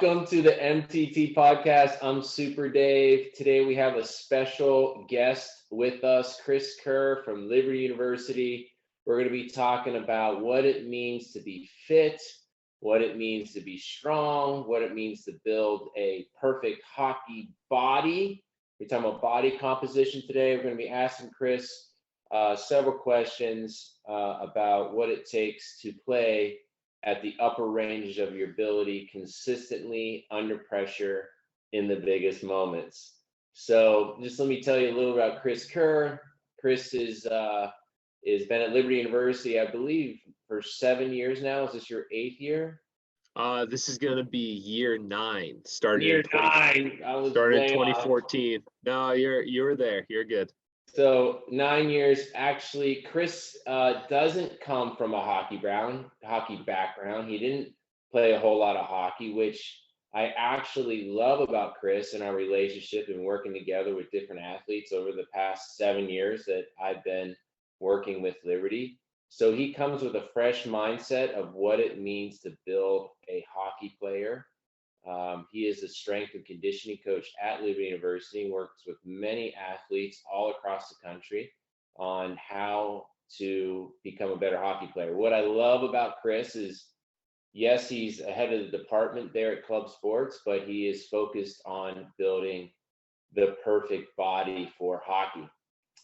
Welcome to the MTT Podcast. I'm Super Dave. Today we have a special guest with us, Chris Kerr from Liberty University. We're going to be talking about what it means to be fit, what it means to be strong, what it means to build a perfect hockey body. We're talking about body composition today. We're going to be asking Chris several questions about what it takes to play at the upper range of your ability consistently under pressure in the biggest moments. So just let me tell you a little about Chris Kerr. Chris is been at Liberty University, I believe, for 7 years now. Is this your 8th year? This is gonna be year 9. Started year in 9. I was started in way off. 2014. No, you were there. You're good. So 9 years. Actually, Chris doesn't come from a hockey background. He didn't play a whole lot of hockey, which I actually love about Chris and our relationship and working together with different athletes over the past 7 years that I've been working with Liberty. So he comes with a fresh mindset of what it means to build a hockey player. He is a strength and conditioning coach at Liberty University and works with many athletes all across the country on how to become a better hockey player. What I love about Chris is, yes, he's ahead of the department there at Club Sports, but he is focused on building the perfect body for hockey.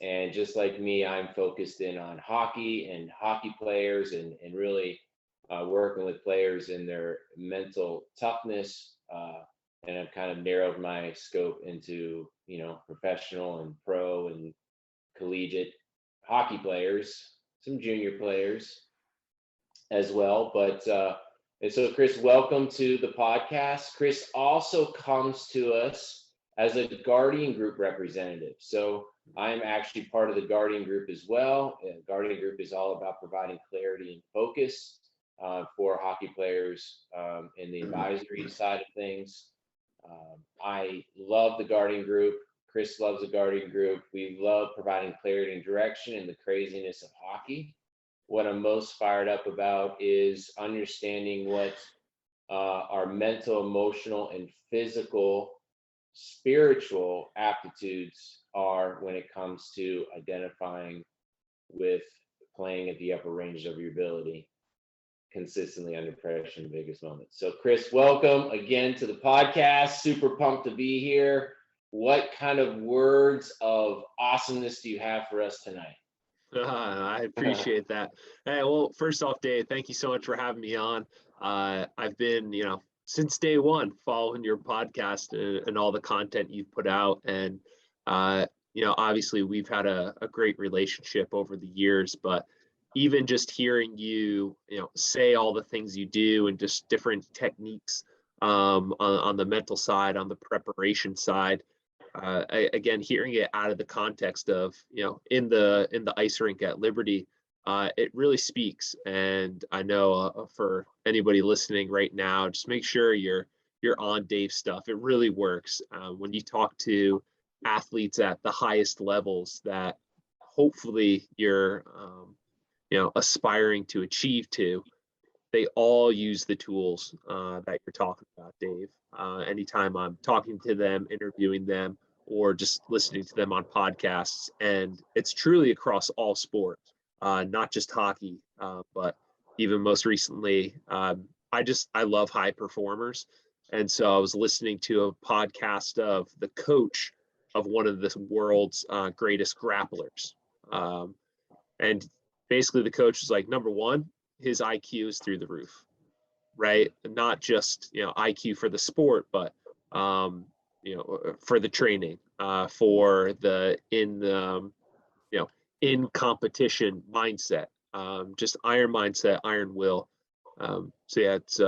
And just like me, I'm focused in on hockey and hockey players and really working with players in their mental toughness. And I've kind of narrowed my scope into, professional and pro and collegiate hockey players, some junior players as well. And so Chris, welcome to the podcast. Chris also comes to us as a Guardian Group representative. So I'm actually part of the Guardian Group as well. Guardian Group is all about providing clarity and focus for hockey players in the advisory side of things. I love the Guardian Group. Chris loves the Guardian Group. We love providing clarity and direction in the craziness of hockey. What I'm most fired up about is understanding what our mental, emotional, and physical, spiritual aptitudes are when it comes to identifying with playing at the upper range of your ability consistently under pressure in the biggest moments. So Chris, welcome again to the podcast. Super pumped to be here. What kind of words of awesomeness do you have for us tonight? I appreciate that. Hey, well, first off, Dave, thank you so much for having me on. I've been, since day one, following your podcast and all the content you've put out. And, obviously we've had a great relationship over the years, but even just hearing you, say all the things you do and just different techniques on the mental side, on the preparation side, again, hearing it out of the context of, in the ice rink at Liberty, it really speaks. And I know for anybody listening right now, just make sure you're on Dave's stuff. It really works when you talk to athletes at the highest levels that hopefully you're aspiring to achieve to. They all use the tools that you're talking about, Dave. Anytime I'm talking to them, interviewing them, or just listening to them on podcasts, and it's truly across all sports, not just hockey, but even most recently, I love high performers. And so I was listening to a podcast of the coach of one of the world's greatest grapplers. And basically the coach was like, number one, his IQ is through the roof, right? And not just, IQ for the sport, but, for the training, for the in competition mindset, just iron mindset, iron will. So yeah, it's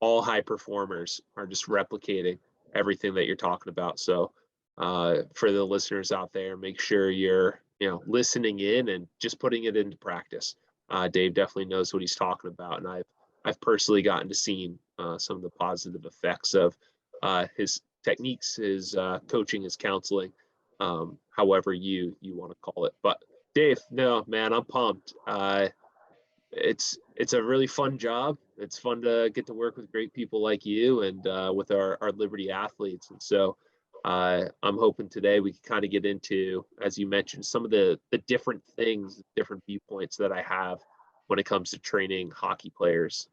all high performers are just replicating everything that you're talking about. So for the listeners out there, make sure you're, listening in and just putting it into practice. Dave definitely knows what he's talking about. And I've personally gotten to see some of the positive effects of his techniques, his coaching, his counseling, however you want to call it. But Dave, no, man, I'm pumped. it's a really fun job. It's fun to get to work with great people like you and with our Liberty athletes. And so I'm hoping today we can kind of get into, as you mentioned, some of the different things, different viewpoints that I have when it comes to training hockey players.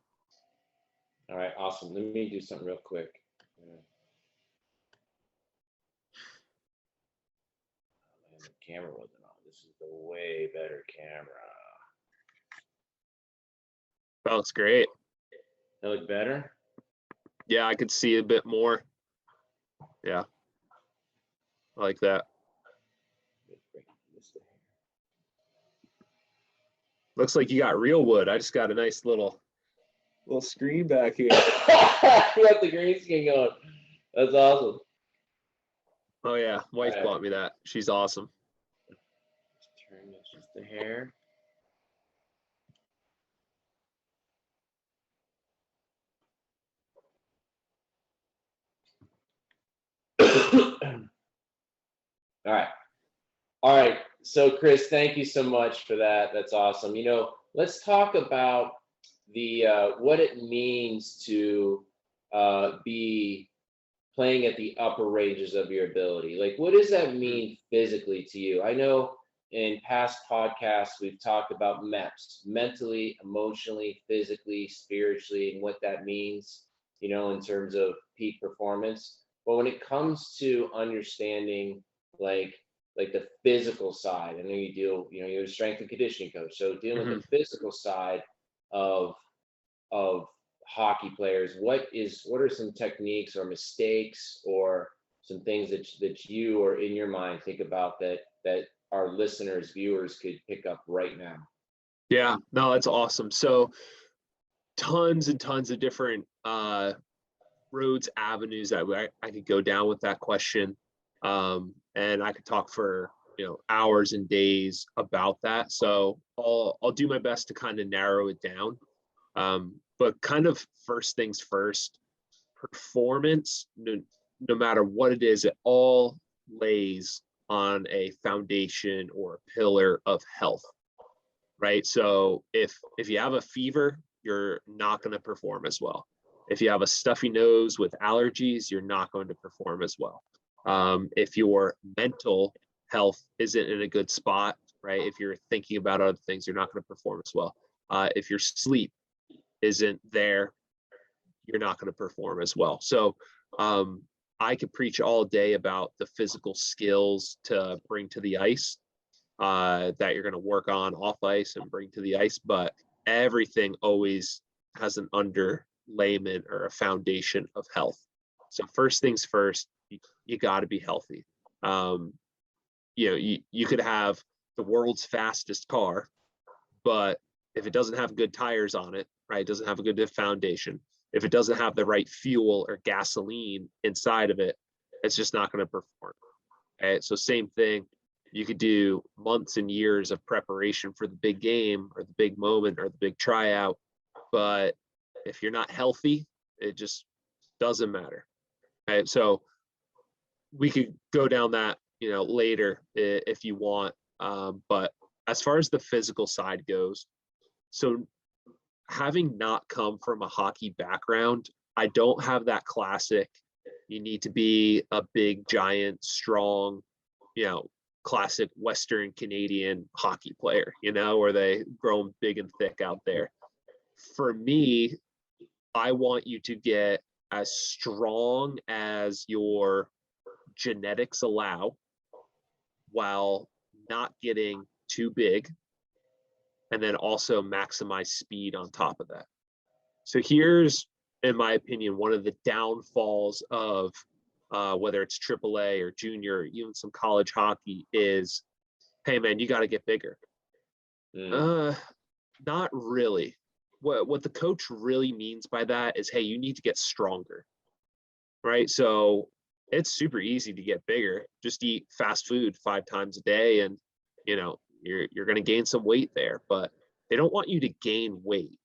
All right, awesome. Let me do something real quick. Man, the camera wasn't on. This is the way better camera. That looks great. That look better? Yeah, I could see a bit more. Yeah, I like that. Looks like you got real wood. I just got a nice little screen back here. You got the green screen going. That's awesome. Oh yeah, wife Right. bought me that. She's awesome. Let's turn this just the hair. All right. All right. So Chris, thank you so much for that. That's awesome. Let's talk about the what it means to be playing at the upper ranges of your ability. Like, what does that mean physically to you? I know in past podcasts we've talked about MEPS, mentally, emotionally, physically, spiritually, and what that means, in terms of peak performance. But when it comes to understanding like the physical side, I know you're a strength and conditioning coach, so dealing with the physical side of hockey players, what are some techniques or mistakes or some things that you or in your mind think about that our listeners, viewers could pick up right now? Yeah, no, that's awesome. So tons and tons of different roads, avenues that I could go down with that question. And I could talk for hours and days about that. So I'll do my best to kind of narrow it down. But kind of first things first, performance, no matter what it is, it all lays on a foundation or a pillar of health, right? So if you have a fever, you're not going to perform as well. If you have a stuffy nose with allergies, you're not going to perform as well. If your mental health isn't in a good spot, right? If you're thinking about other things, you're not going to perform as well. If your sleep isn't there, you're not going to perform as well. So I could preach all day about the physical skills to bring to the ice that you're going to work on off ice and bring to the ice, but everything always has an underlayment or a foundation of health. So first things first, you got to be healthy. You could have the world's fastest car, but if it doesn't have good tires on it, right, it doesn't have a good foundation. If it doesn't have the right fuel or gasoline inside of it, it's just not going to perform. Okay, so same thing. You could do months and years of preparation for the big game or the big moment or the big tryout, but if you're not healthy, it just doesn't matter. Okay, so we could go down that later if you want, but as far as the physical side goes, so having not come from a hockey background, I don't have that classic, you need to be a big, giant, strong, classic Western Canadian hockey player, where they grow big and thick out there. For me, I want you to get as strong as your genetics allow while not getting too big, and then also maximize speed on top of that. So here's, in my opinion, one of the downfalls of whether it's AAA or junior, or even some college hockey is, hey man, you got to get bigger. Not really. What the coach really means by that is, hey, you need to get stronger, right? So it's super easy to get bigger. Just eat fast food 5 times a day, and you're going to gain some weight there. But they don't want you to gain weight.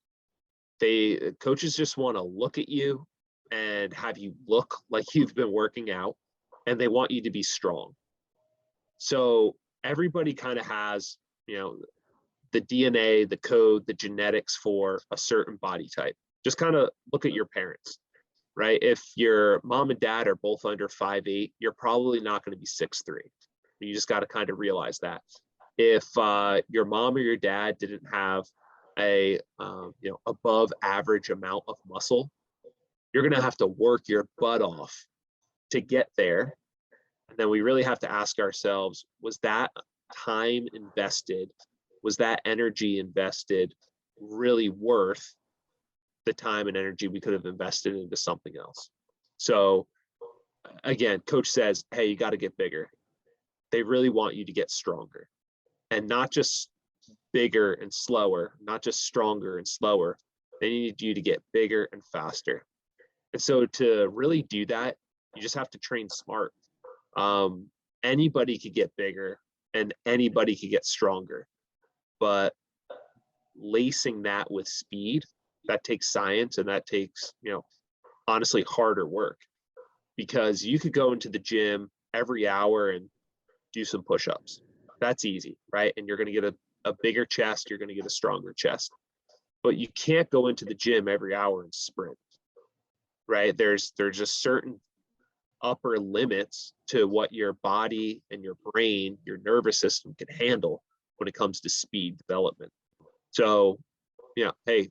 Coaches just want to look at you and have you look like you've been working out, and they want you to be strong. So everybody kind of has DNA, the code, the genetics for a certain body type. Just kind of look at your parents, right? If your mom and dad are both under 5'8", you're probably not going to be 6'3". You just got to kind of realize that. If your mom or your dad didn't have a above average amount of muscle, you're going to have to work your butt off to get there. And then we really have to ask ourselves, was that time invested, was that energy invested really worth the time and energy we could have invested into something else? So again, coach says, hey, you got to get bigger. They really want you to get stronger, and not just bigger and slower, not just stronger and slower. They need you to get bigger and faster. And so to really do that, you just have to train smart. Anybody could get bigger and anybody could get stronger, but lacing that with speed, that takes science, and that takes, honestly, harder work, because you could go into the gym every hour and do some push-ups. That's easy, right? And you're going to get a bigger chest, you're going to get a stronger chest. But you can't go into the gym every hour and sprint, right? There's just certain upper limits to what your body and your brain, your nervous system can handle when it comes to speed development. So, hey,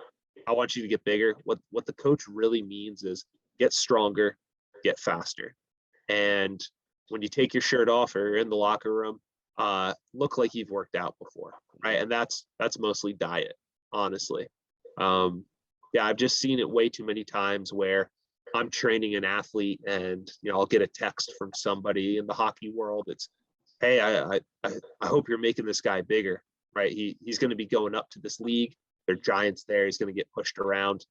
I want you to get bigger. What the coach really means is get stronger, get faster. And when you take your shirt off or you're in the locker room, look like you've worked out before, right? And that's mostly diet, honestly. I've just seen it way too many times where I'm training an athlete and, I'll get a text from somebody in the hockey world. It's, hey, I hope you're making this guy bigger, right? He's going to be going up to this league. There are giants there. He's going to get pushed around.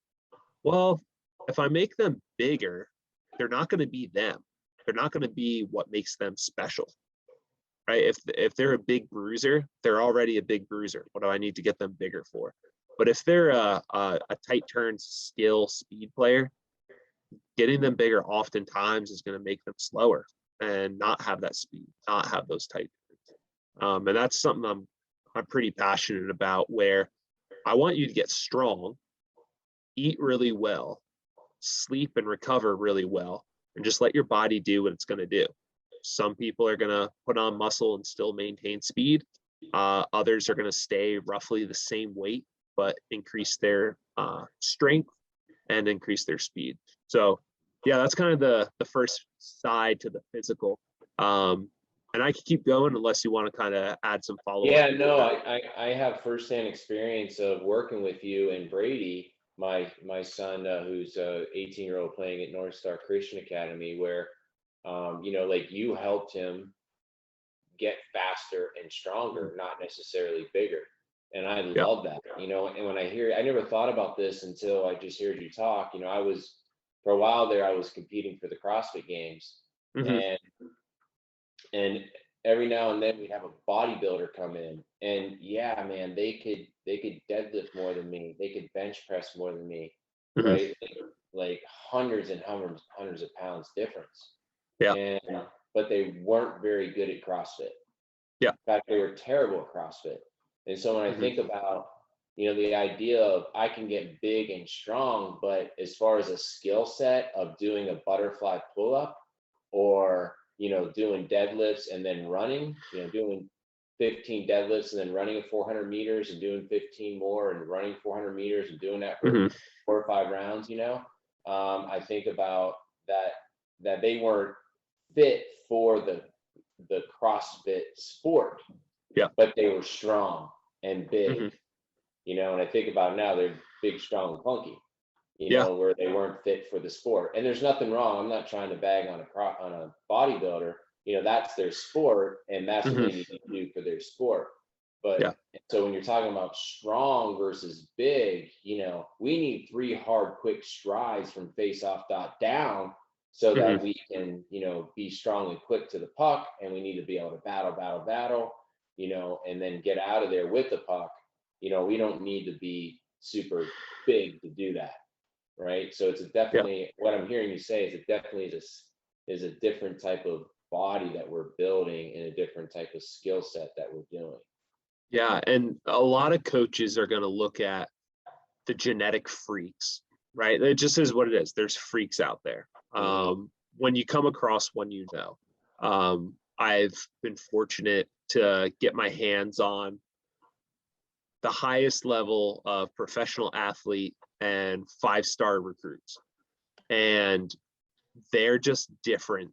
Well, if I make them bigger, they're not going to be them. They're not going to be what makes them special, right? If they're a big bruiser, they're already a big bruiser. What do I need to get them bigger for? But if they're a tight turn skill speed player, getting them bigger oftentimes is going to make them slower and not have that speed, not have those tight turns. And that's something I'm pretty passionate about, where I want you to get strong, eat really well, sleep and recover really well, and just let your body do what it's going to do. Some people are going to put on muscle and still maintain speed. Others are going to stay roughly the same weight, but increase their strength and increase their speed. So that's kind of the first side to the physical. And I can keep going unless you want to kind of add some follow-up. Yeah, no, I have firsthand experience of working with you and Brady, my son, who's a 18-year-old playing at North Star Christian Academy, where, like you helped him get faster and stronger, not necessarily bigger. And I love that, and when I never thought about this until I just heard you talk. For a while there, I was competing for the CrossFit Games, and every now and then we'd have a bodybuilder come in, and yeah, man, they could deadlift more than me, they could bench press more than me, right? Like hundreds and hundreds of pounds difference. But they weren't very good at CrossFit. In fact, they were terrible at CrossFit. And so when I think about, the idea of I can get big and strong, but as far as a skill set of doing a butterfly pull-up, or, doing deadlifts and then running, doing 15 deadlifts and then running 400 meters and doing 15 more and running 400 meters and doing that for 4 or 5 rounds, I think about that they weren't fit for the CrossFit sport, but they were strong and big, and I think about now they're big, strong, and clunky, where they weren't fit for the sport. And there's nothing wrong. I'm not trying to bag on a bodybuilder. That's their sport, and that's what they need to do for their sport. But so when you're talking about strong versus big, we need 3 hard, quick strides from face-off dot down, so that we can, be strong and quick to the puck, and we need to be able to battle, and then get out of there with the puck. We don't need to be super big to do that, right? So it's definitely what I'm hearing you say is it definitely is a different type of body that we're building and a different type of skill set that we're doing. Yeah, and a lot of coaches are going to look at the genetic freaks, right? It just is what it is. There's freaks out there. When you come across one, I've been fortunate to get my hands on the highest level of professional athlete and 5-star recruits. And they're just different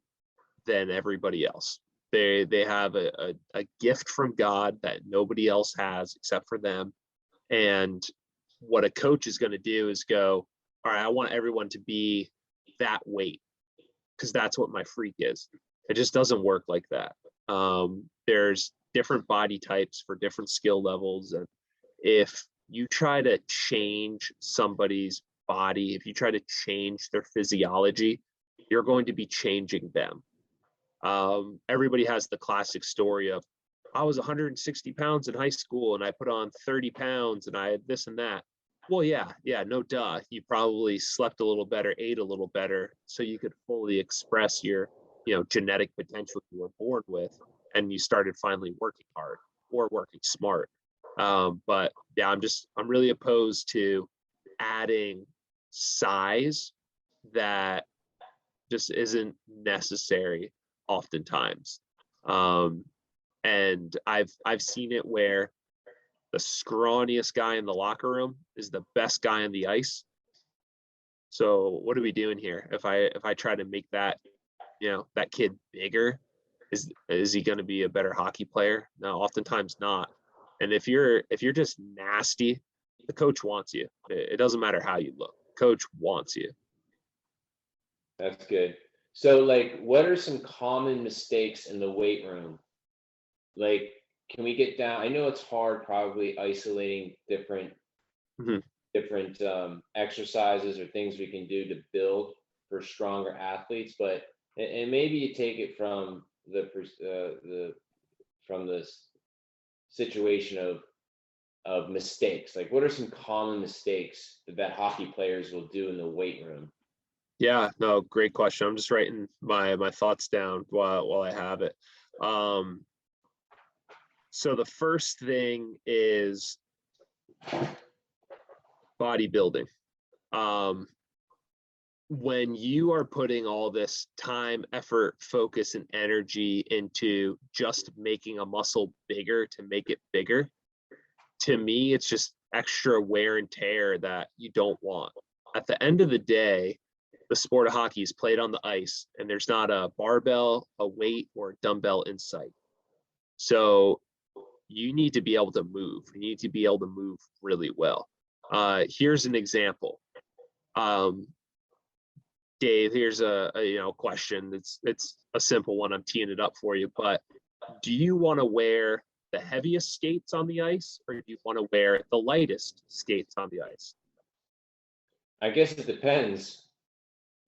than everybody else. They have a gift from God that nobody else has except for them. And what a coach is going to do is go, all right, I want everyone to be that weight because that's what my freak is. It just doesn't work like that. There's different body types for different skill levels. And if you try to change somebody's body, if you try to change their physiology, you're going to be changing them. Everybody has the classic story of, I was 160 pounds in high school and I put on 30 pounds and I had this and that. Well, yeah, no duh. You probably slept a little better, ate a little better, so you could fully express your, genetic potential you were born with, and you started finally working hard or working smart. But yeah, I'm really opposed to adding size that just isn't necessary oftentimes. And I've seen it where the scrawniest guy in the locker room is the best guy on the ice. So what are we doing here? If I try to make that, that kid bigger, is he going to be a better hockey player? No, oftentimes not. And if you're just nasty, the coach wants you. It doesn't matter how you look. Coach wants you. That's good. So, like, what are some common mistakes in the weight room? Like, can we get down? I know it's hard, probably isolating different exercises or things we can do to build for stronger athletes, but and maybe you take it from the situation of mistakes. Like, what are some common mistakes that hockey players will do in the weight room? Yeah, no, great question. I'm just writing my thoughts down while I have it. So the first thing is bodybuilding. When you are putting all this time, effort, focus, and energy into just making a muscle bigger to make it bigger, to me, it's just extra wear and tear that you don't want. At the end of the day, the sport of hockey is played on the ice, and there's not a barbell, a weight, or a dumbbell in sight. So you need to be able to move. You need to be able to move really well. Here's an example. Dave, here's a question. It's a simple one. I'm teeing it up for you. But do you want to wear the heaviest skates on the ice, or do you want to wear the lightest skates on the ice? I guess it depends.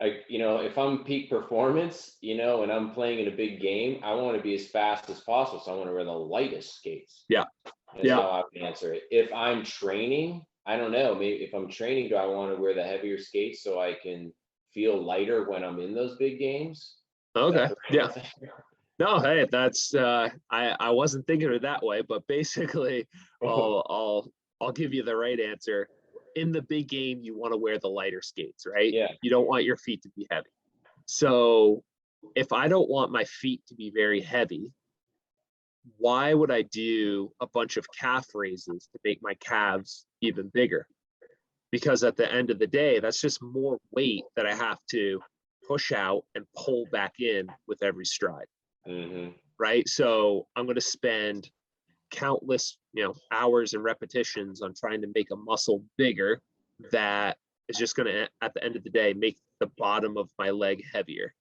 If I'm peak performance, and I'm playing in a big game, I want to be as fast as possible. So I want to wear the lightest skates. Yeah. That's how I would answer it. If I'm training, I don't know. Maybe if I'm training, do I want to wear the heavier skates so I can feel lighter when I'm in those big games? Okay. Yeah. No, hey, that's I wasn't thinking of it that way, but basically I'll give you the right answer. In the big game, you want to wear the lighter skates, right? Yeah. You don't want your feet to be heavy. So if I don't want my feet to be very heavy, why would I do a bunch of calf raises to make my calves even bigger? Because at the end of the day, that's just more weight that I have to push out and pull back in with every stride. Right? So I'm going to spend countless, hours and repetitions on trying to make a muscle bigger that is just going to, at the end of the day, make the bottom of my leg heavier.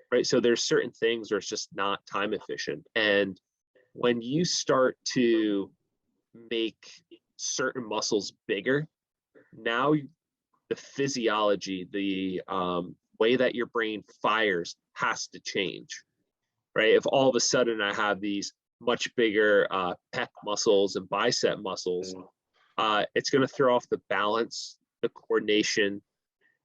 Right? So there's certain things where it's just not time efficient. And when you start to make certain muscles bigger, now the physiology, the way that your brain fires has to change, right? If all of a sudden I have these much bigger pec muscles and bicep muscles, it's going to throw off the balance, the coordination,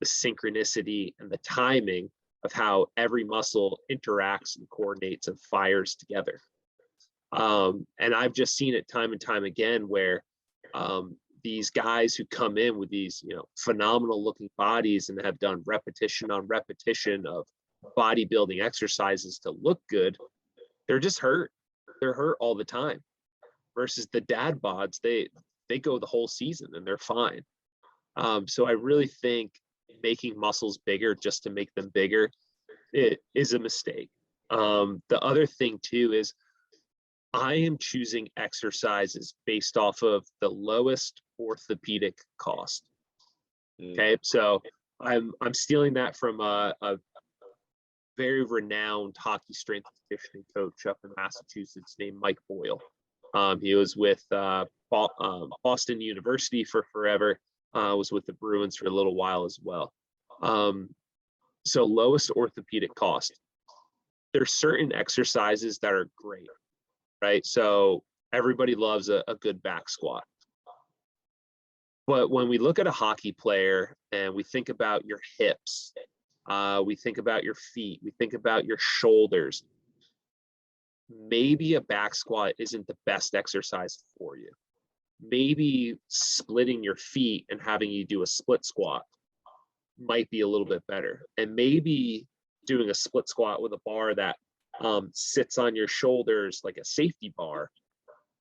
the synchronicity, and the timing of how every muscle interacts and coordinates and fires together. And I've just seen it time and time again where these guys who come in with these, phenomenal looking bodies and have done repetition on repetition of bodybuilding exercises to look good, they're just hurt. They're hurt all the time. Versus the dad bods, they go the whole season and they're fine. So I really think making muscles bigger just to make them bigger, it is a mistake. The other thing too is I am choosing exercises based off of the lowest orthopedic cost. Okay, so I'm stealing that from a very renowned hockey strength conditioning coach up in Massachusetts named Mike Boyle. He was with Boston University for forever. Was with the Bruins for a little while as well. So lowest orthopedic cost. There's certain exercises that are great, right? So everybody loves a good back squat. But when we look at a hockey player and we think about your hips, we think about your feet, we think about your shoulders, maybe a back squat isn't the best exercise for you. Maybe splitting your feet and having you do a split squat might be a little bit better. And maybe doing a split squat with a bar that sits on your shoulders like a safety bar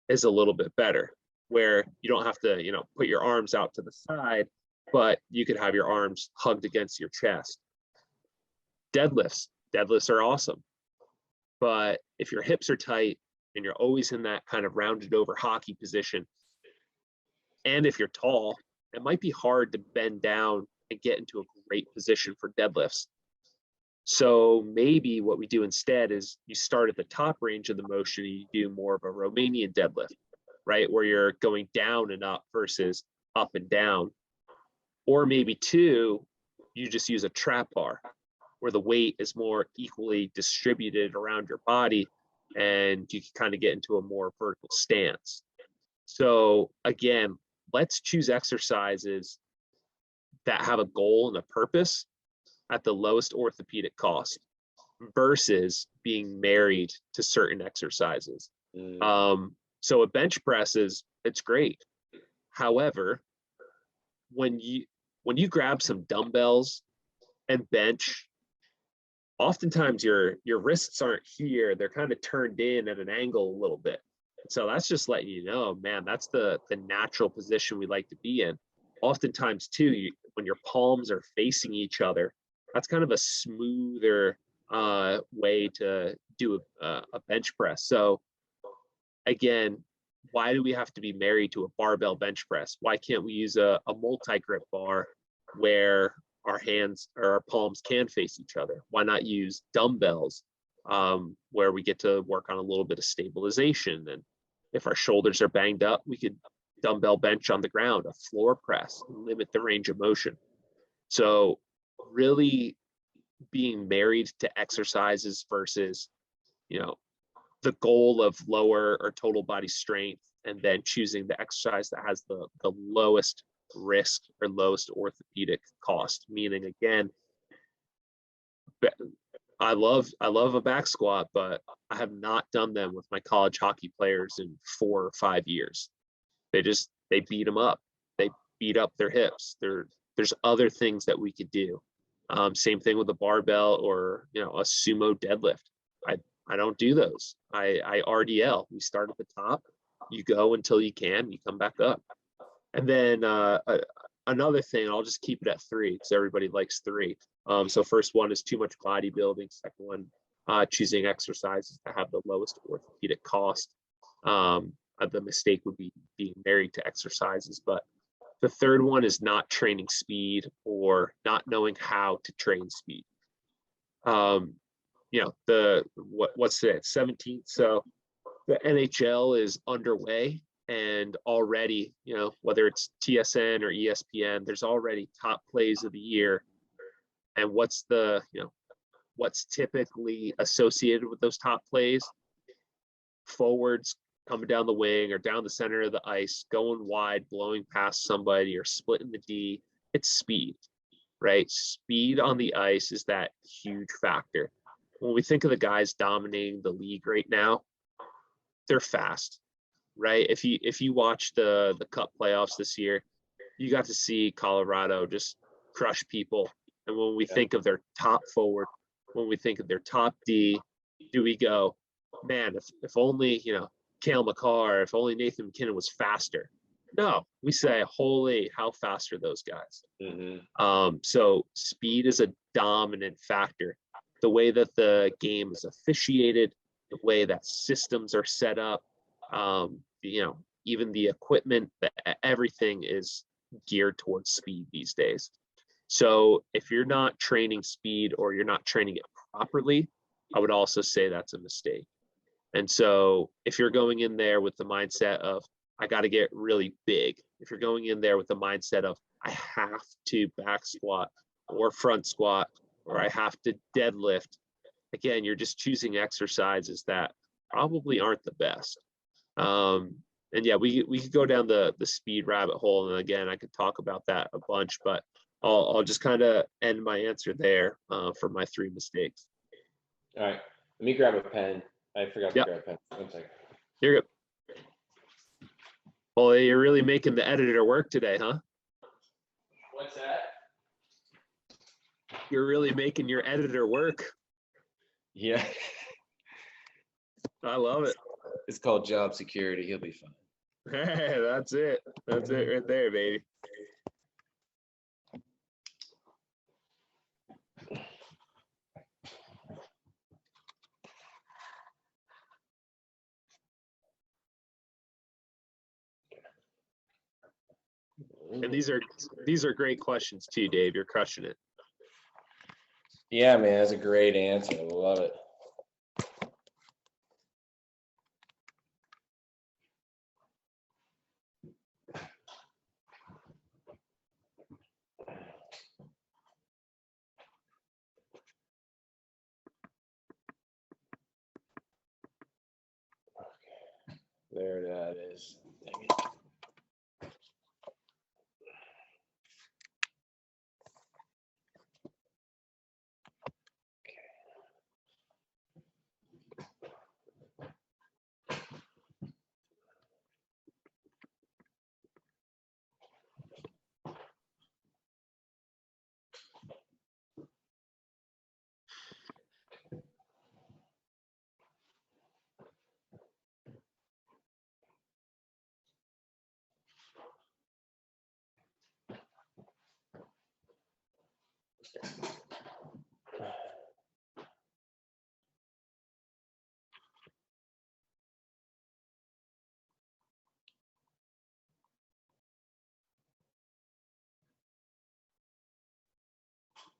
is a little bit better, where you don't have to, put your arms out to the side, but you could have your arms hugged against your chest. Deadlifts are awesome. But if your hips are tight and you're always in that kind of rounded over hockey position, and if you're tall, it might be hard to bend down and get into a great position for deadlifts. So maybe what we do instead is you start at the top range of the motion and you do more of a Romanian deadlift, right? Where you're going down and up versus up and down. Or maybe two, you just use a trap bar where the weight is more equally distributed around your body and you can kind of get into a more vertical stance. So again, let's choose exercises that have a goal and a purpose at the lowest orthopedic cost versus being married to certain exercises. So a bench press it's great. However, when you grab some dumbbells and bench, oftentimes your wrists aren't here. They're kind of turned in at an angle a little bit. So that's just letting you know, man, that's the natural position we like to be in. Oftentimes too, when your palms are facing each other, that's kind of a smoother way to do a bench press. So again, why do we have to be married to a barbell bench press? Why can't we use a multi-grip bar where our hands or our palms can face each other? Why not use dumbbells where we get to work on a little bit of stabilization? And if our shoulders are banged up, we could dumbbell bench on the ground, a floor press, limit the range of motion. So really being married to exercises versus, the goal of lower or total body strength, and then choosing the exercise that has the lowest risk or lowest orthopedic cost. Meaning, again, I love a back squat, but I have not done them with my college hockey players in 4 or 5 years. They beat them up. They beat up their hips. There's other things that we could do. Same thing with a barbell or a sumo deadlift. I don't do those. I RDL. We start at the top. You go until you can. You come back up. And then another thing, I'll just keep it at 3 because everybody likes 3. So first one is too much bodybuilding. Second one, choosing exercises that have the lowest orthopedic cost. The mistake would be being married to exercises. But the third one is not training speed or not knowing how to train speed. What's today? 17th. So the NHL is underway, and already, whether it's TSN or ESPN, there's already top plays of the year. And what's typically associated with those top plays? Forwards coming down the wing or down the center of the ice, going wide, blowing past somebody, or splitting the D. It's speed, right? Speed on the ice is that huge factor. When we think of the guys dominating the league right now, they're fast, right? If you watch the Cup playoffs this year, you got to see Colorado just crush people. And when we think of their top forward, when we think of their top D, do we go, man, if only, Cale Makar, if only Nathan McKinnon was faster? No, we say, holy, how fast are those guys? So speed is a dominant factor. The way that the game is officiated, the way that systems are set up, even the equipment, everything is geared towards speed these days. So if you're not training speed or you're not training it properly, I would also say that's a mistake. And so if you're going in there with the mindset of, I got to get really big, if you're going in there with the mindset of, I have to back squat or front squat, or I have to deadlift, again, you're just choosing exercises that probably aren't the best. And yeah, we could go down the speed rabbit hole. And again, I could talk about that a bunch, but I'll just kind of end my answer there for my 3 mistakes. All right. Let me grab a pen. I forgot to grab a pen. 1 second. You're good. Well, you're really making the editor work today, huh? What's that? You're really making your editor work. Yeah. I love it. It's called job security. He'll be fine. Hey, that's it. That's it right there, baby. And these are great questions too, Dave. You're crushing it. Yeah, man, that's a great answer. I love it. There that is. Dang it.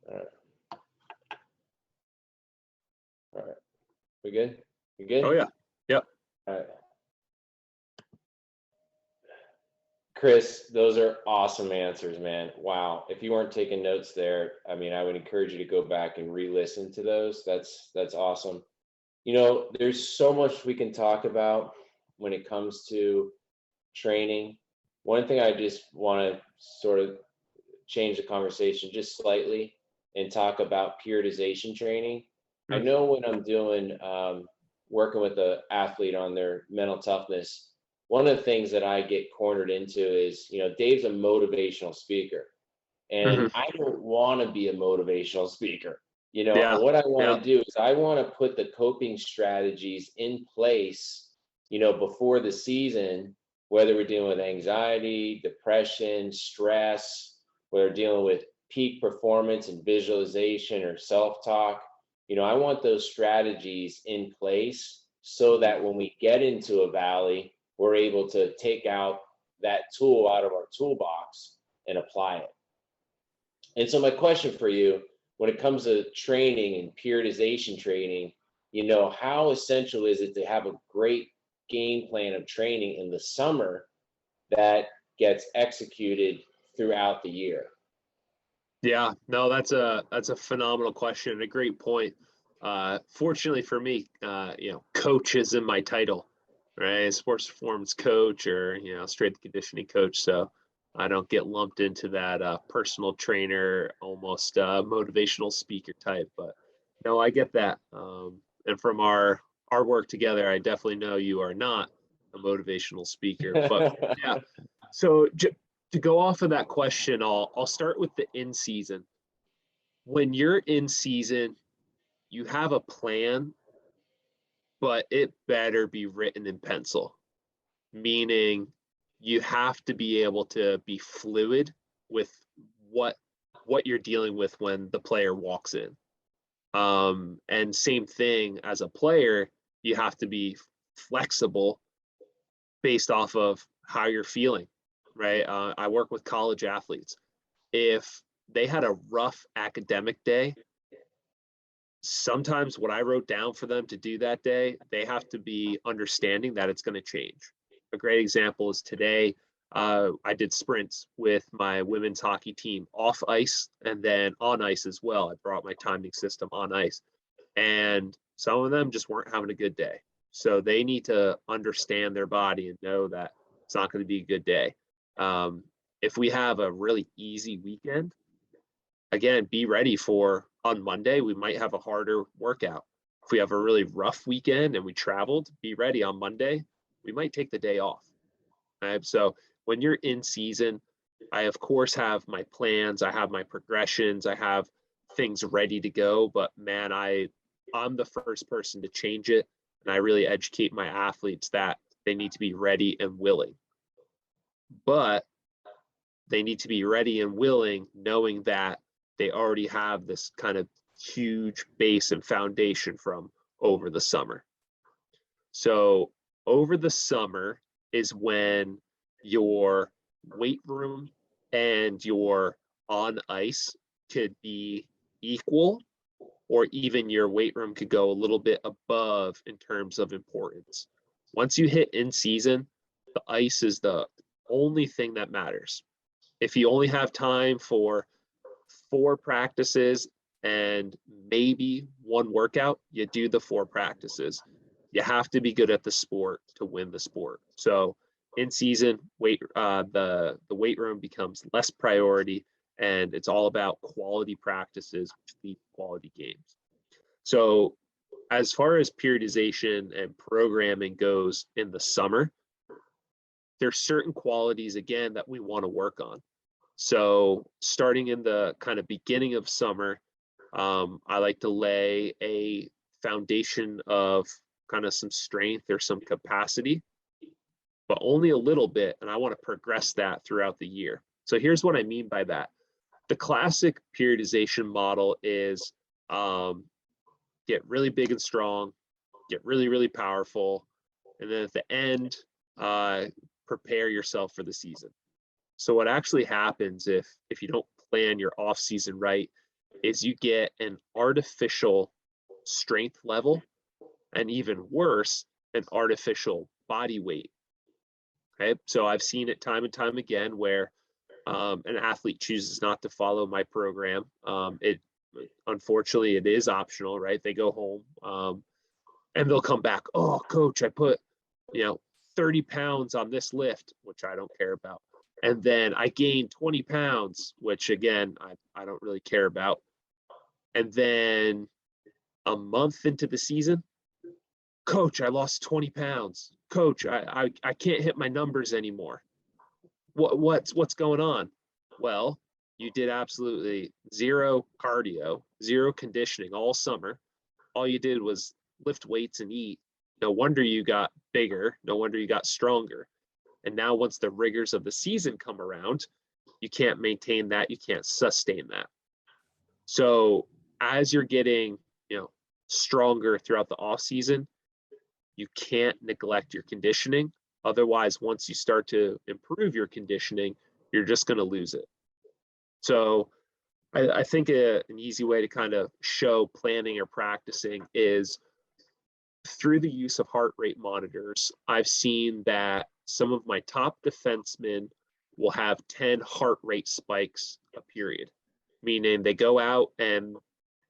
All right. All right. We good? We good? Oh yeah. Yep. All right. Chris, those are awesome answers, man. Wow. If you weren't taking notes there, I mean, I would encourage you to go back and re-listen to those. That's awesome. There's so much we can talk about when it comes to training. One thing I just want to sort of change the conversation just slightly and talk about periodization training. I know when I'm doing working with an athlete on their mental toughness, one of the things that I get cornered into is, Dave's a motivational speaker, and I don't want to be a motivational speaker. What I want to do is I want to put the coping strategies in place, before the season, whether we're dealing with anxiety, depression, stress, whether we're dealing with peak performance and visualization or self-talk. I want those strategies in place so that when we get into a valley, we're able to take out that tool out of our toolbox and apply it. And so my question for you, when it comes to training and periodization training, how essential is it to have a great game plan of training in the summer that gets executed throughout the year? Yeah, no, that's a phenomenal question and a great point. Fortunately for me, coach is in my title, right? Sports performance coach or, strength conditioning coach. So I don't get lumped into that personal trainer, almost motivational speaker type. But no, I get that. And from our our work together, I definitely know you are not a motivational speaker. But yeah, so to go off of that question, I'll start with the in season. When you're in season, you have a plan, but it better be written in pencil, meaning you have to be able to be fluid with what you're dealing with when the player walks in. And same thing as a player, you have to be flexible based off of how you're feeling, right? I work with college athletes. If they had a rough academic day, sometimes what I wrote down for them to do that day, they have to be understanding that it's going to change. A great example is today, I did sprints with my women's hockey team off ice and then on ice as well. I brought my timing system on ice, and some of them just weren't having a good day. So they need to understand their body and know that it's not going to be a good day. If we have a really easy weekend, again, be ready for on Monday, we might have a harder workout. If we have a really rough weekend and we traveled, be ready on Monday, we might take the day off. Right? So when you're in season, I of course have my plans, I have my progressions, I have things ready to go, but man, I'm the first person to change it. And I really educate my athletes that they need to be ready and willing. But they need to be ready and willing, knowing that they already have this kind of huge base and foundation from over the summer. So over the summer is when your weight room and your on ice could be equal, or even your weight room could go a little bit above in terms of importance. Once you hit in season, the ice is the only thing that matters. If you only have time for 4 practices and maybe 1 workout, you do the 4 practices. You have to be good at the sport to win the sport. So in season, the weight room becomes less priority, and it's all about quality practices, which lead to quality games. So as far as periodization and programming goes in the summer, there's certain qualities, again, that we want to work on. So starting in the kind of beginning of summer, I like to lay a foundation of kind of some strength or some capacity, but only a little bit. And I want to progress that throughout the year. So here's what I mean by that. The classic periodization model is get really big and strong, get really, really powerful, and then at the end, prepare yourself for the season. So what actually happens if you don't plan your off season right is you get an artificial strength level, and even worse, an artificial body weight. Okay, so I've seen it time and time again where an athlete chooses not to follow my program. Unfortunately, it is optional, right? They go home and they'll come back. Oh, coach, I put 30 pounds on this lift, which I don't care about. And then I gained 20 pounds, which again, I don't really care about. And then a month into the season, coach, I lost 20 pounds. Coach, I can't hit my numbers anymore. What's going on? Well, you did absolutely zero cardio, zero conditioning all summer. All you did was lift weights and eat. No wonder you got bigger. No wonder you got stronger. And now once the rigors of the season come around, you can't maintain that. You can't sustain that. So as you're getting, stronger throughout the off season, you can't neglect your conditioning. Otherwise, once you start to improve your conditioning, you're just going to lose it. So I think an easy way to kind of show planning or practicing is through the use of heart rate monitors. I've seen that some of my top defensemen will have 10 heart rate spikes a period, meaning they go out and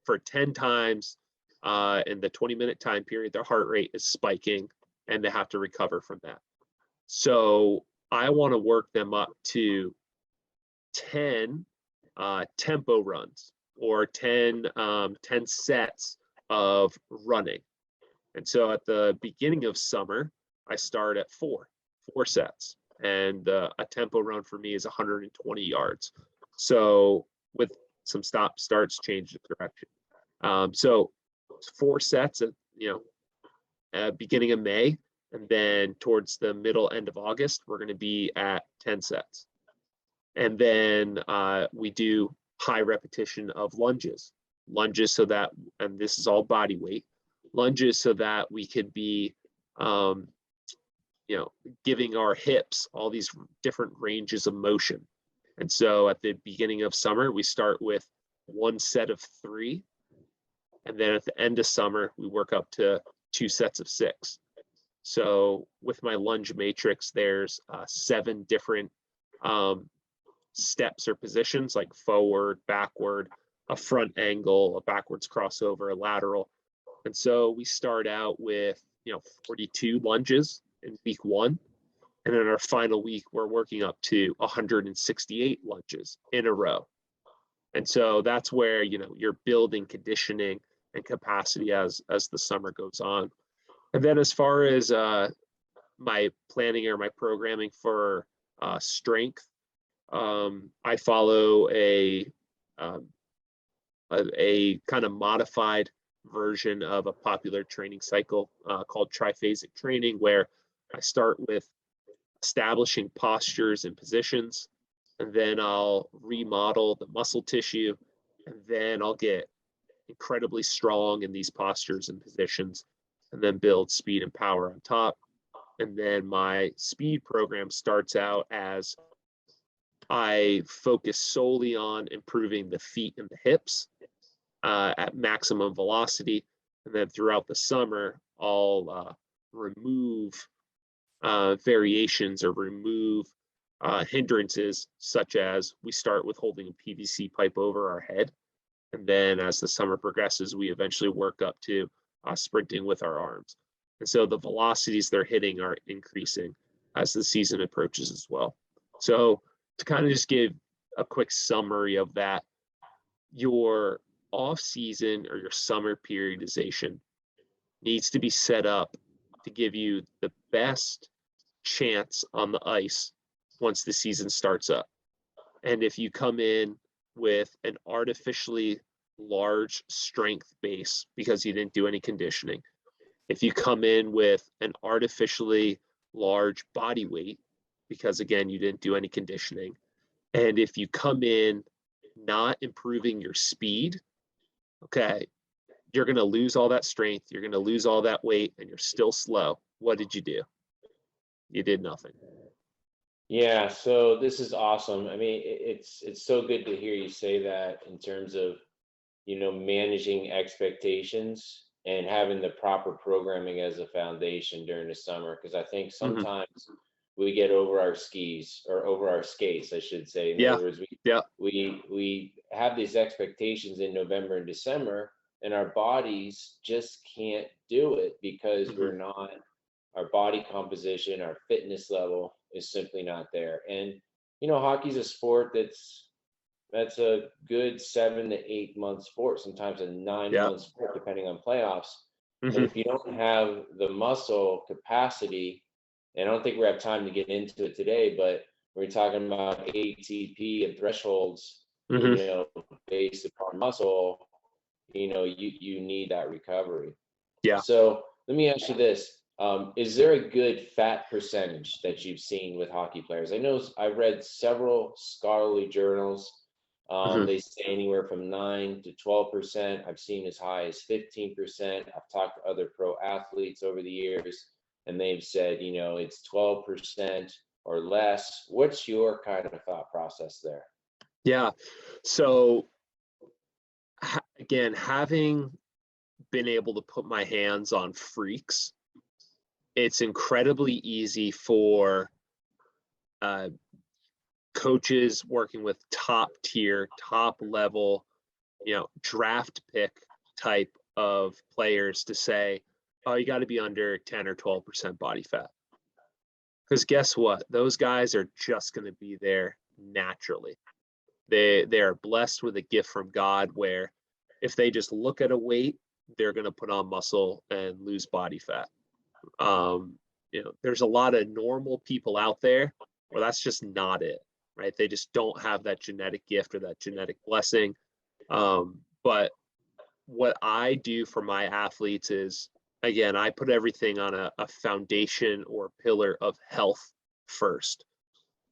for 10 times in the 20-minute time period, their heart rate is spiking and they have to recover from that. So I want to work them up to 10 tempo runs or 10 sets of running. And so at the beginning of summer, I start at four sets. And a tempo run for me is 120 yards. So with some stop starts, change the direction. So 4 sets at beginning of May, and then towards the middle end of August, we're going to be at 10 sets. And then we do high repetition of lunges so that, and this is all body weight, lunges so that we could be, giving our hips all these different ranges of motion. And so at the beginning of summer, we start with 1 set of 3. And then at the end of summer, we work up to 2 sets of 6. So with my lunge matrix, there's 7 different steps or positions, like forward, backward, a front angle, a backwards crossover, a lateral. And so we start out with 42 lunges in week 1. And in our final week, we're working up to 168 lunges in a row. And so that's where, you're building conditioning and capacity as the summer goes on. And then as far as my planning or my programming for strength, I follow a kind of modified version of a popular training cycle called triphasic training, where I start with establishing postures and positions, and then I'll remodel the muscle tissue, and then I'll get incredibly strong in these postures and positions, and then build speed and power on top. And then my speed program starts out as I focus solely on improving the feet and the hips at maximum velocity. And then throughout the summer, I'll remove variations or remove hindrances, such as we start with holding a PVC pipe over our head. And then as the summer progresses, we eventually work up to sprinting with our arms. And so the velocities they're hitting are increasing as the season approaches as well. So to kind of just give a quick summary of that, your off season or your summer periodization needs to be set up to give you the best chance on the ice once the season starts up. And if you come in with an artificially large strength base because you didn't do any conditioning, if you come in with an artificially large body weight because, again, you didn't do any conditioning, and if you come in not improving your speed, okay, you're going to lose all that strength, you're going to lose all that weight, and you're still slow. What did you do? You did nothing. Yeah, so this is awesome. I mean, it's so good to hear you say that in terms of, managing expectations and having the proper programming as a foundation during the summer. Because I think sometimes we get over our skis, or over our skates, I should say. In other words, we have these expectations in November and December, and our bodies just can't do it because we're not, our body composition, our fitness level is simply not there. And hockey's a sport that's a good 7 to 8 month sport, sometimes a 9-month sport depending on playoffs. And if you don't have the muscle capacity, and I don't think we have time to get into it today, but we're talking about ATP and thresholds, based upon muscle, you need that recovery. Yeah. So let me ask you this. Is there a good fat percentage that you've seen with hockey players? I know I read several scholarly journals. They say anywhere from 9 to 12%. I've seen as high as 15%. I've talked to other pro athletes over the years, and they've said, it's 12% or less. What's your kind of thought process there? Yeah. So again, having been able to put my hands on freaks, it's incredibly easy for coaches working with top tier, top level, draft pick type of players to say, oh, you got to be under 10 or 12% body fat. Because guess what? Those guys are just going to be there naturally. They are blessed with a gift from God where if they just look at a weight they're going to put on muscle and lose body fat. There's a lot of normal people out there where that's just not it, right? They just don't have that genetic gift or that genetic blessing. But what I do for my athletes is, again, I put everything on a foundation or pillar of health first.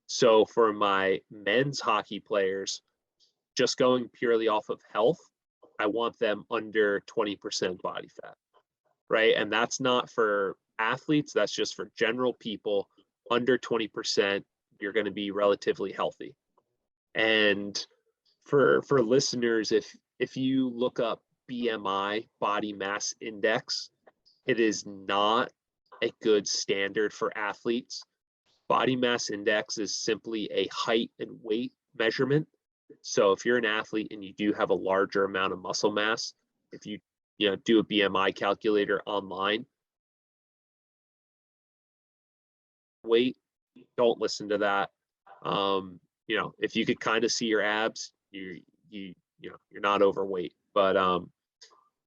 So for my men's hockey players, just going purely off of health, I want them under 20% body fat, right? And that's not for athletes, that's just for general people. Under 20%, you're going to be relatively healthy. And for listeners, if you look up BMI, body mass index, it is not a good standard for athletes. Body mass index is simply a height and weight measurement. So if you're an athlete and you do have a larger amount of muscle mass, if you do a BMI calculator online, weight, don't listen to that. If you could kind of see your abs, you're not overweight. But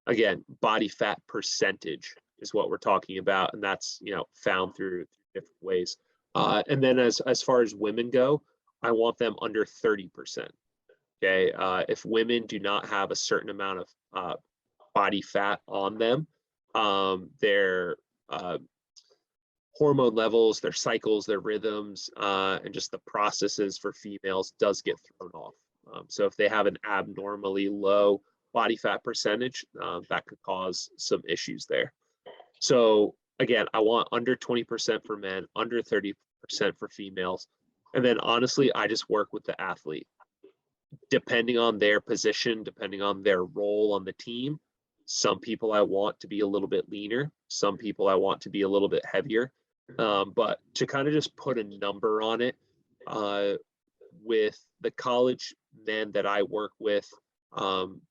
again, body fat percentage is what we're talking about, and that's found through different ways. And then as far as women go, I want them under 30%. Okay, if women do not have a certain amount of body fat on them, their hormone levels, their cycles, their rhythms, and just the processes for females does get thrown off. So if they have an abnormally low body fat percentage, that could cause some issues there. So again, I want under 20% for men, under 30% for females. And then honestly, I just work with the athlete. Depending on their position, depending on their role on the team, some people I want to be a little bit leaner, some people I want to be a little bit heavier. But to kind of just put a number on it, with the college men that I work with,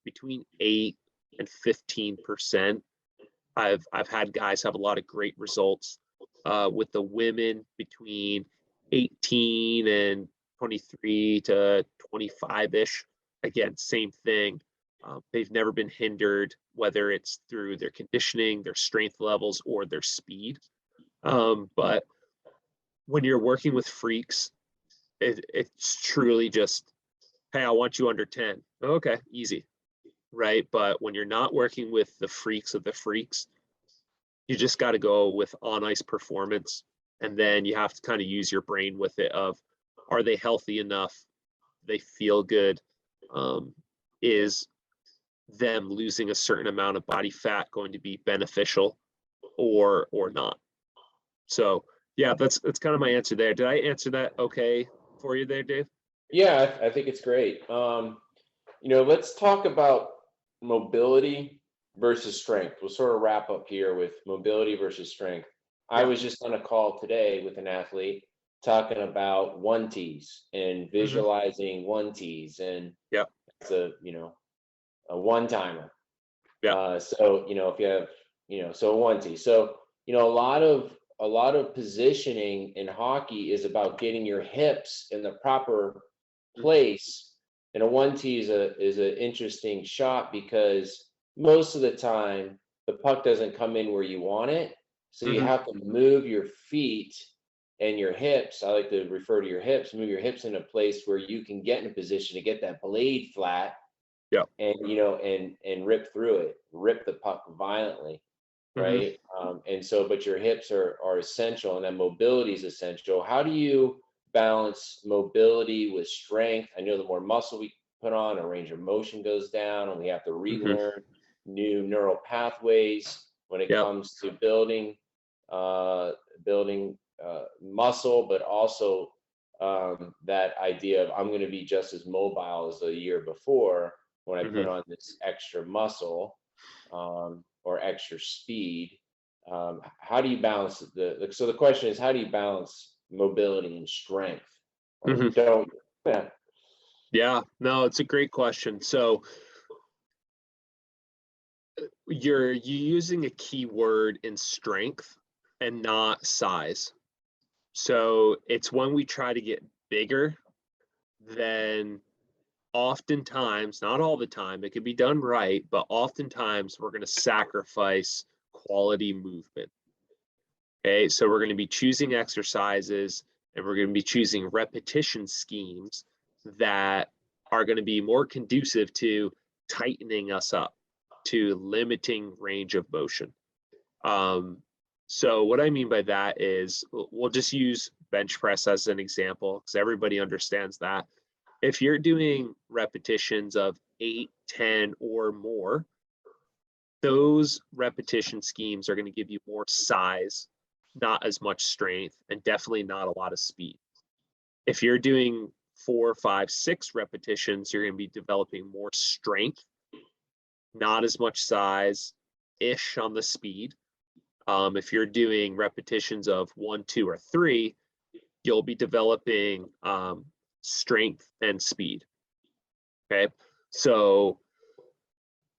between 8 and 15%, I've had guys have a lot of great results. With the women, between 18 and 23 to 25-ish. Again, same thing. They've never been hindered, whether it's through their conditioning, their strength levels, or their speed. But when you're working with freaks, it's truly just, hey, I want you under 10. Okay, easy, right? But when you're not working with the freaks of the freaks, you just got to go with on-ice performance. And then you have to kind of use your brain with it of, are they healthy enough? They feel good. Is them losing a certain amount of body fat going to be beneficial or not? So yeah, that's kind of my answer there. Did I answer that okay for you there, Dave? Yeah, I think it's great. Let's talk about mobility versus strength. We'll sort of wrap up here with mobility versus strength. I was just on a call today with an athlete talking about 1Ts and visualizing 1Ts, and it's a one-timer. So if you have so 1T. So a lot of positioning in hockey is about getting your hips in the proper place. And a 1T is an interesting shot because most of the time the puck doesn't come in where you want it. So you have to move your feet and your hips. I like to refer to your hips, move your hips in a place where you can get in a position to get that blade flat. And and rip through it, rip the puck violently, right? But your hips are essential, and then mobility is essential. How do you balance mobility with strength? I know the more muscle we put on, our range of motion goes down, and we have to relearn new neural pathways when it comes to building muscle, but also that idea of I'm going to be just as mobile as the year before when I put on this extra muscle or extra speed. How do you balance so the question is, how do you balance mobility and strength? Yeah, no, it's a great question. So you're using a key word in strength and not size. So it's when we try to get bigger, then oftentimes, not all the time, it can be done right, but oftentimes we're going to sacrifice quality movement. Okay, so we're going to be choosing exercises and we're going to be choosing repetition schemes that are going to be more conducive to tightening us up, to limiting range of motion. So what I mean by that is we'll just use bench press as an example because everybody understands that. If you're doing repetitions of 8, 10 or more, those repetition schemes are going to give you more size, not as much strength, and definitely not a lot of speed. If you're doing 4, 5, 6 repetitions, you're going to be developing more strength, not as much size-ish on the speed. If you're doing repetitions of 1, 2, or 3, you'll be developing strength and speed. Okay, so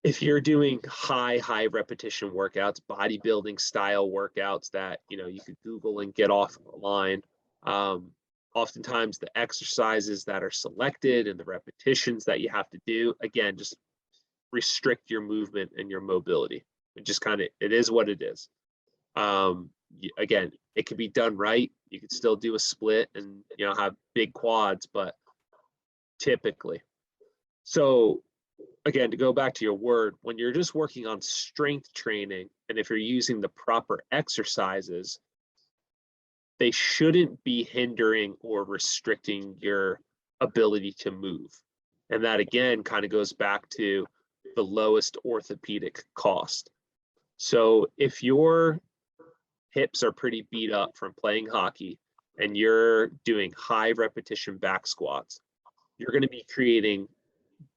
if you're doing high repetition workouts, bodybuilding style workouts that you could Google and get offline, oftentimes the exercises that are selected and the repetitions that you have to do, again, just restrict your movement and your mobility. It is what it is. Again, it could be done right. You could still do a split and have big quads, but typically. So again, to go back to your word, when you're just working on strength training, and if you're using the proper exercises, they shouldn't be hindering or restricting your ability to move. And that again kind of goes back to the lowest orthopedic cost. So if your hips are pretty beat up from playing hockey and you're doing high repetition back squats, you're going to be creating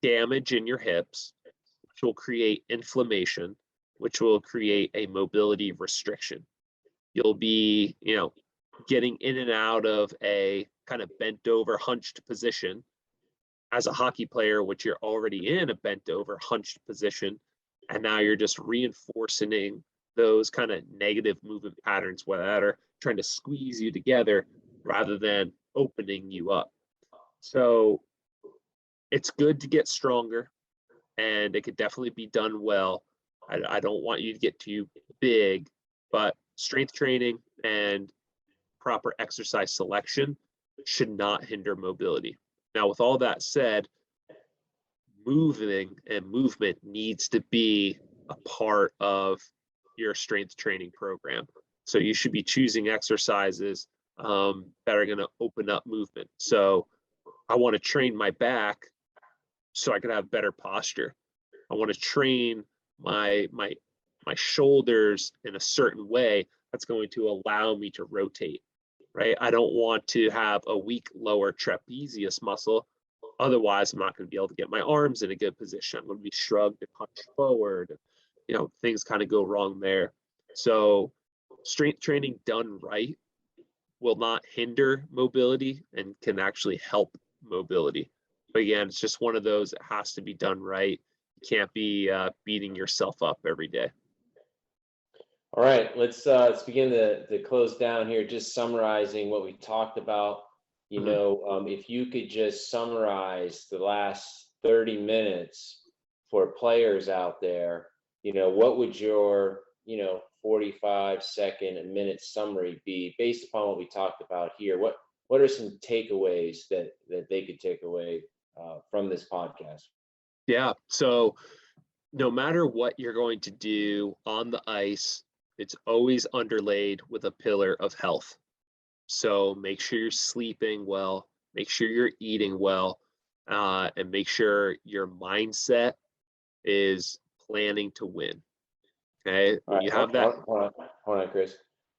damage in your hips, which will create inflammation, which will create a mobility restriction. You'll be, getting in and out of a kind of bent over, hunched position as a hockey player, which you're already in a bent over, hunched position. And now you're just reinforcing those kind of negative movement patterns that are trying to squeeze you together rather than opening you up. So it's good to get stronger, and it could definitely be done well. I don't want you to get too big, but strength training and proper exercise selection should not hinder mobility. Now, with all that said, moving and movement needs to be a part of your strength training program. So you should be choosing exercises that are going to open up movement. So I want to train my back so I can have better posture. I want to train my shoulders in a certain way that's going to allow me to rotate, right? I don't want to have a weak lower trapezius muscle. Otherwise, I'm not going to be able to get my arms in a good position. I'm going to be shrugged and hunched forward. Things kind of go wrong there. So strength training done right will not hinder mobility and can actually help mobility. But again, it's just one of those that has to be done right. You can't be beating yourself up every day. All right, let's begin to close down here, just summarizing what we talked about. If you could just summarize the last 30 minutes for players out there, what would your 45-second, a minute summary be based upon what we talked about here? What are some takeaways that they could take away from this podcast? Yeah, so no matter what you're going to do on the ice, it's always underlaid with a pillar of health. So make sure you're sleeping well, make sure you're eating well, and make sure your mindset is planning to win. Okay, All right, you have that. Hold on, Chris.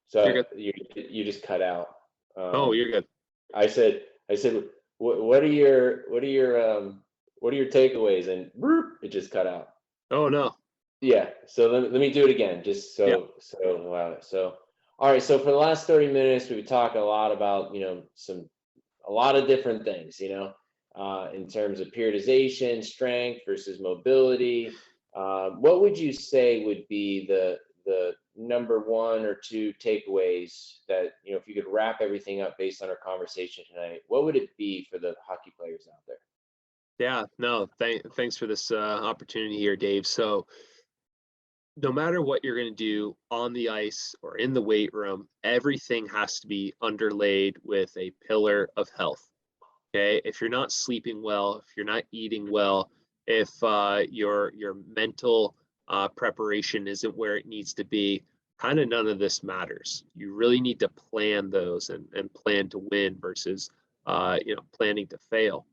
So you just cut out. Oh, you're good. I said, what are your takeaways? And it just cut out. Oh no. Yeah. So let me do it again, just so loud. So all right. So for the last 30 minutes, we talked a lot about a lot of different things. In terms of periodization, strength versus mobility. What would you say would be the number 1 or 2 takeaways that, if you could wrap everything up based on our conversation tonight, what would it be for the hockey players out there? Yeah, no, thanks for this opportunity here, Dave. So no matter what you're going to do on the ice or in the weight room, everything has to be underlaid with a pillar of health. Okay, if you're not sleeping well, if you're not eating well, if your mental preparation isn't where it needs to be, kind of none of this matters. You really need to plan those and plan to win versus planning to fail.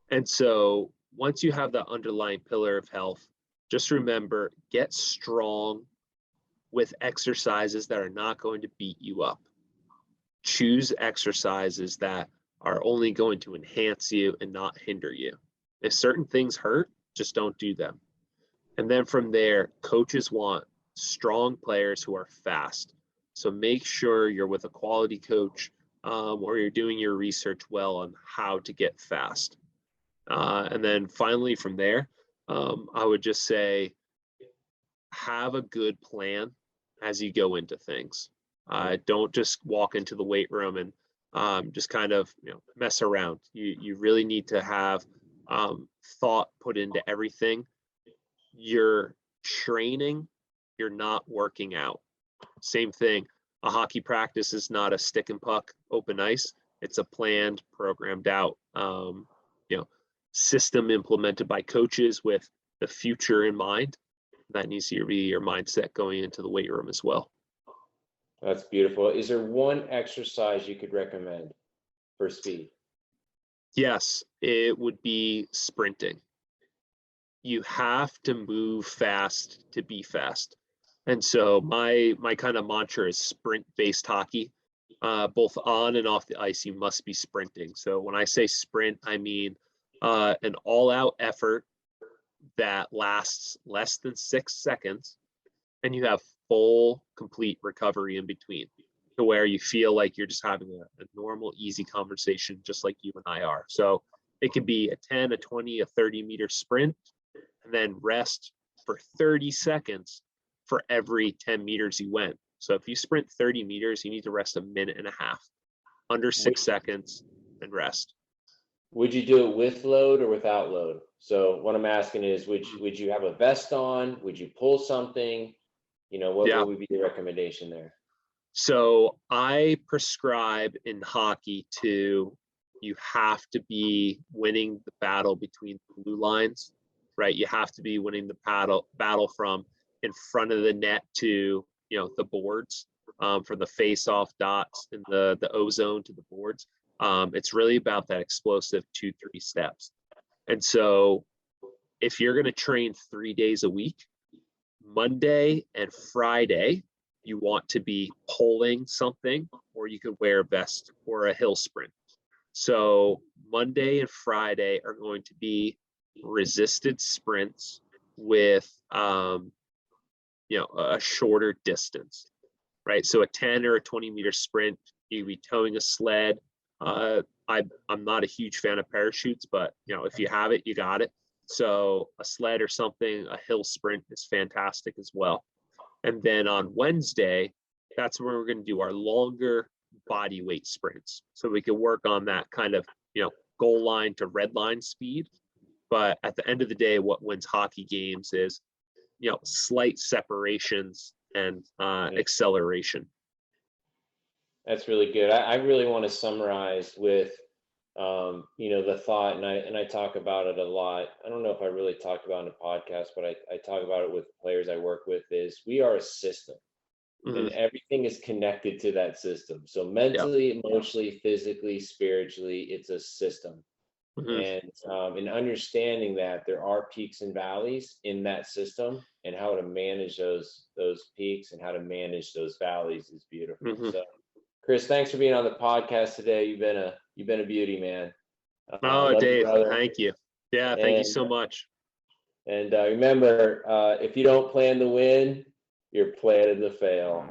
And so once you have that underlying pillar of health, just remember, get strong with exercises that are not going to beat you up. Choose exercises that are only going to enhance you and not hinder you. If certain things hurt, just don't do them. And then from there, coaches want strong players who are fast. So make sure you're with a quality coach or you're doing your research well on how to get fast. And then finally from there, I would just say, have a good plan as you go into things. Don't just walk into the weight room and just kind of mess around. You really need to have thought put into everything. You're training, you're not working out. Same thing. A hockey practice is not a stick and puck open ice. It's a planned, programmed out system implemented by coaches with the future in mind. That needs to be your mindset going into the weight room as well. That's beautiful. Is there one exercise you could recommend for speed? Yes, it would be sprinting. You have to move fast to be fast. And so my kind of mantra is sprint-based hockey. Both on and off the ice, you must be sprinting. So when I say sprint, I mean an all-out effort that lasts less than 6 seconds, and you have full, complete recovery in between, to where you feel like you're just having a normal, easy conversation, just like you and I are. So it could be a 10, a 20, a 30-meter sprint, and then rest for 30 seconds for every 10 meters you went. So if you sprint 30 meters, you need to rest a minute and a half, under 6 seconds, and rest. Would you do it with load or without load? So what I'm asking is, would you have a vest on? Would you pull something? What would be the recommendation there? So I prescribe in hockey you have to be winning the battle between the blue lines, right? You have to be winning the battle from in front of the net to, the boards, from the face-off dots in the O-zone to the boards. It's really about that explosive 2-3 steps. And so if you're going to train 3 days a week, Monday and Friday, you want to be pulling something, or you could wear a vest or a hill sprint. So Monday and Friday are going to be resisted sprints with, a shorter distance, right? So a 10 or a 20-meter sprint, you'd be towing a sled. I'm not a huge fan of parachutes, but if you have it, you got it. So a sled or something, a hill sprint is fantastic as well. And then on Wednesday, that's where we're going to do our longer body weight sprints. So we can work on that kind of, goal line to red line speed. But at the end of the day, what wins hockey games is, slight separations and acceleration. That's really good. I really want to summarize with, the thought, and I talk about it a lot. I don't know if I really talked about it in a podcast, but I talk about it with players I work with, is we are a system. Mm-hmm. And everything is connected to that system. So mentally, emotionally, physically, spiritually, it's a system. Mm-hmm. And in understanding that there are peaks and valleys in that system, and how to manage those peaks and how to manage those valleys is beautiful. Mm-hmm. So Chris, thanks for being on the podcast today. You've been a beauty, man. Dave, thank you. Yeah, thank you so much. And remember, if you don't plan to win, you're planning to fail.